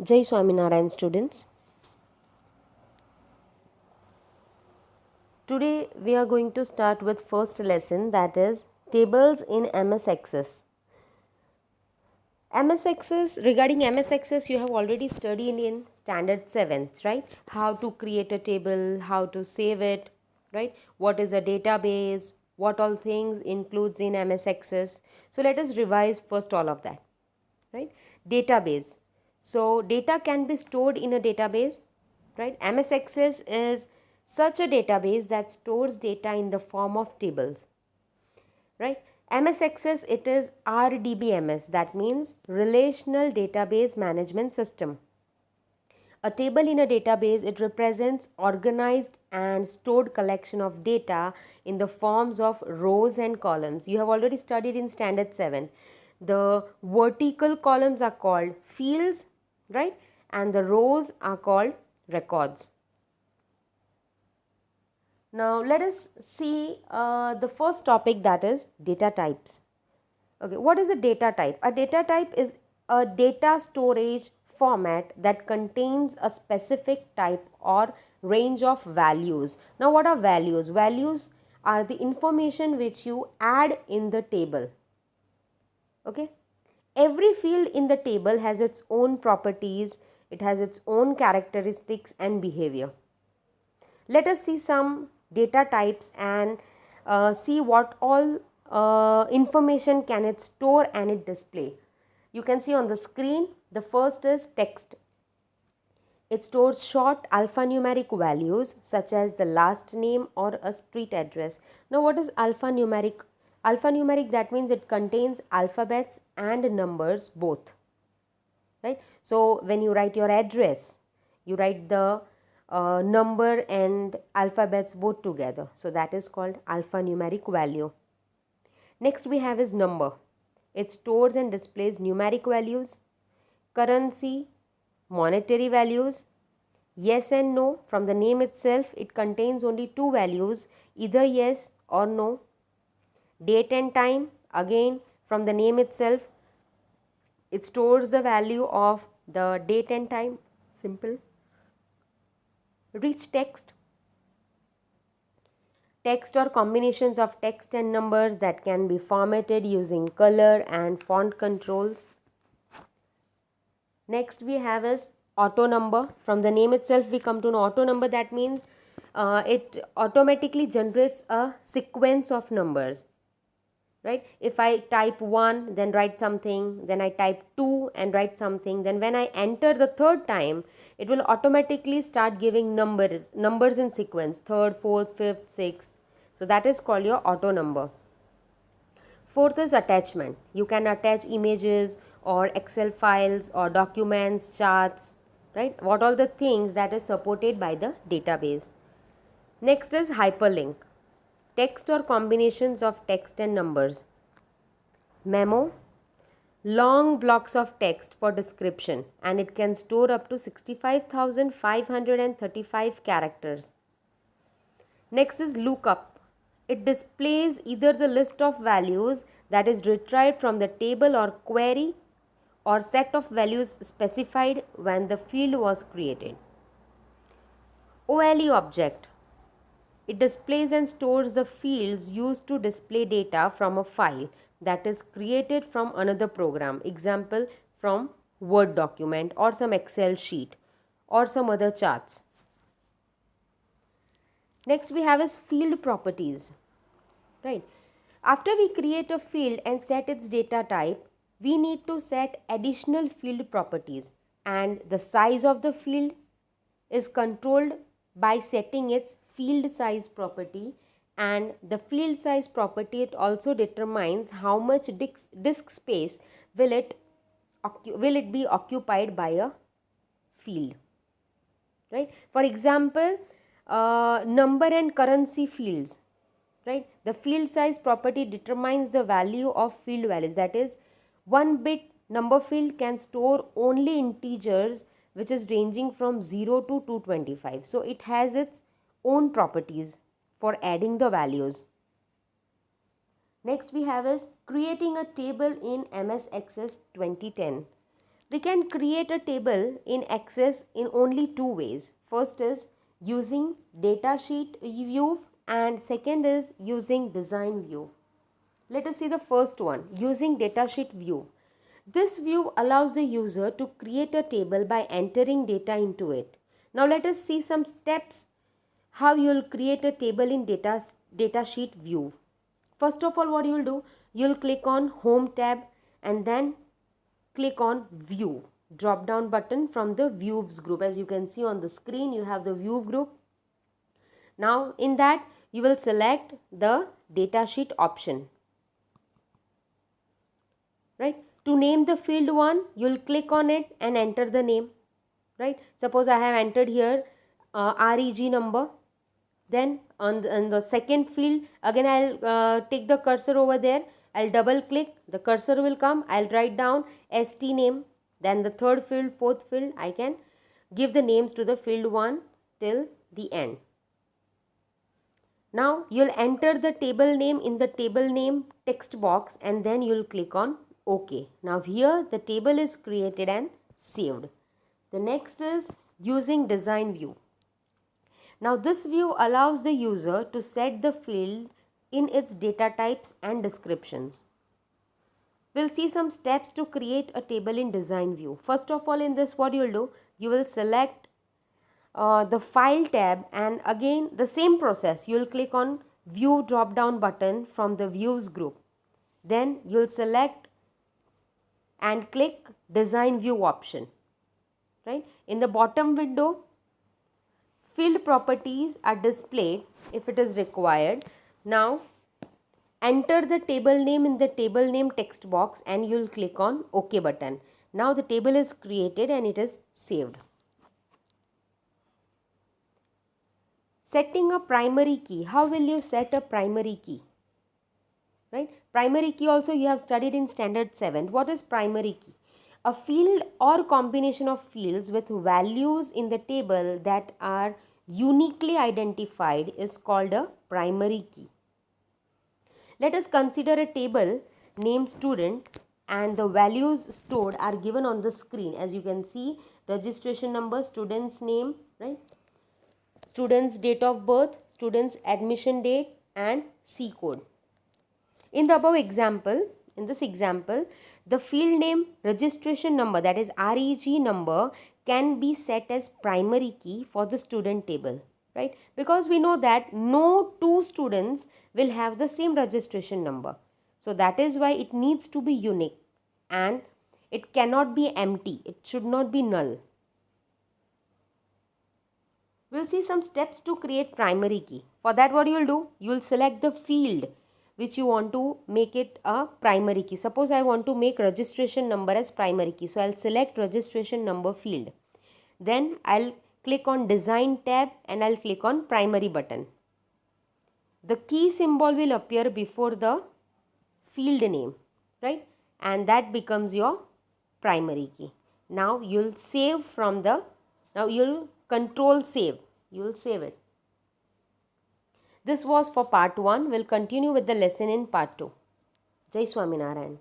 Jai Swaminarayan students. Today we are going to start with first lesson, that is tables in MS Access. MS Access, regarding MS Access you have already studied in standard 7th, right? How to create a table, how to save it, right? What is a database, what all things includes in MS Access. So let us revise first all of that, right? Database. So data can be stored in a database, right? MS Access is such a database that stores data in the form of tables, right? MS Access, it is RDBMS, that means Relational Database Management System. A table in a database, it represents organized and stored collection of data in the forms of rows and columns. You have already studied in standard 7. The vertical columns are called fields, right? And the rows are called records. Now let us see the first topic, that is data types. Okay, what is a data type? A data type is a data storage format that contains a specific type or range of values. Now what are values? Values are the information which you add in the table. Okay, every field in the table has its own properties, it has its own characteristics and behavior. Let us see some data types and see what all information can it store and it display. You can see on the screen, the first is text. It stores short alphanumeric values such as the last name or a street address. Now what is alphanumeric? Alphanumeric, that means it contains alphabets and numbers both, right? So when you write your address, you write the number and alphabets both together, so that is called alphanumeric value. Next we have is number. It stores and displays numeric values, currency, monetary values, yes and no. From the name itself, it contains only two values, either yes or no. Date and time, again from the name itself, it stores the value of the date and time, simple. Rich text, text or combinations of text and numbers that can be formatted using color and font controls. Next we have is auto number. From the name itself we come to know auto number, that means it automatically generates a sequence of numbers, right? If I type 1 then write something, then I type 2 and write something, then when I enter the third time it will automatically start giving numbers in sequence, third, fourth, fifth, sixth. So that is called your auto number. Fourth is attachment. You can attach images or Excel files or documents, charts, right? What all the things that is supported by the database. Next is hyperlink. Text or combinations of text and numbers. Memo, long blocks of text for description, and it can store up to 65,535 characters. Next is lookup. It displays either the list of values that is retrieved from the table or query or set of values specified when the field was created. OLE object. It displays and stores the fields used to display data from a file that is created from another program, example from Word document or some Excel sheet or some other charts. Next we have is field properties, right? After we create a field and set its data type, we need to set additional field properties, and the size of the field is controlled by setting its field size property, and the field size property, it also determines how much disk space will it be occupied by a field, right? For example, number and currency fields, right? The field size property determines the value of field values, that is 1 bit number field can store only integers which is ranging from 0 to 225. So it has its own properties for adding the values. Next we have is creating a table in MS Access 2010. We can create a table in Access in only two ways. First is using datasheet view and second is using design view. Let us see the first one, using datasheet view. This view allows the user to create a table by entering data into it. Now let us see some steps how you will create a table in datasheet view. First of all, what you will do, you will click on Home tab and then click on View drop down button from the Views group. As you can see on the screen, you have the View group. Now in that you will select the datasheet option. Right? To name the field 1, you will click on it and enter the name. Right? Suppose I have entered here REG number. Then on the second field, again I'll take the cursor over there. I'll double click, the cursor will come. I'll write down ST name. Then the third field, fourth field, I can give the names to the field 1 till the end. Now you'll enter the table name in the table name text box and then you'll click on OK. Now here the table is created and saved. The next is using design view. Now this view allows the user to set the field in its data types and descriptions. We'll see some steps to create a table in design view. First of all, in this what you'll do, you will select the file tab and again the same process. You'll click on view drop down button from the views group. Then you'll select and click design view option. Right? In the bottom window, field properties are displayed if it is required. Now enter the table name in the table name text box and you'll click on OK button. Now the table is created and it is saved. Setting a primary key. How will you set a primary key? Right? Primary key also you have studied in standard 7. What is primary key? A field or combination of fields with values in the table that are uniquely identified is called a primary key. Let us consider a table named student and the values stored are given on the screen. As you can see, registration number, student's name, right? Student's date of birth, student's admission date and C code. In the above example, in this example, the field name registration number, that is REG number, can be set as primary key for the student table, right? Because we know that no two students will have the same registration number. So that is why it needs to be unique and it cannot be empty. It should not be null. We'll see some steps to create primary key. For that, what you will do, you will select the field which you want to make it a primary key. Suppose I want to make registration number as primary key. So I'll select registration number field. Then I'll click on design tab and I'll click on primary button. The key symbol will appear before the field name, right? And that becomes your primary key. Now you'll save from the, now you'll control save. You'll save it. This was for part 1. We'll continue with the lesson in part 2. Jai Swaminarayan.